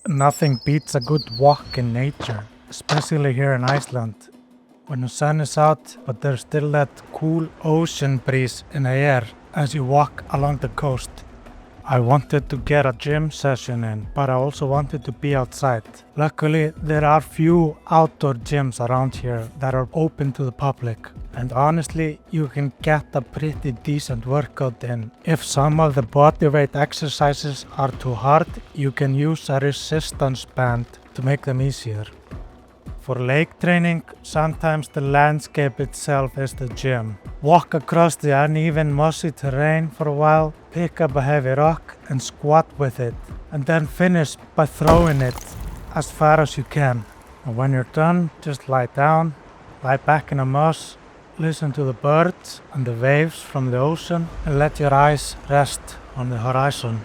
Nothing beats a good walk in nature, especially here in Iceland. When the sun is out, but there's still that cool ocean breeze in the air as you walk along the coast. I wanted to get a gym session in, but I also wanted to be outside. Luckily, there are few outdoor gyms around here that are open to the public. And honestly, you can get a pretty decent workout in. If some of the bodyweight exercises are too hard, you can use a resistance band to make them easier. For leg training, sometimes the landscape itself is the gym. Walk across the uneven mossy terrain for a while, pick up a heavy rock and squat with it, and then finish by throwing it as far as you can. And when you're done, just lie down, lie back in the moss, listen to the birds and the waves from the ocean, and let your eyes rest on the horizon.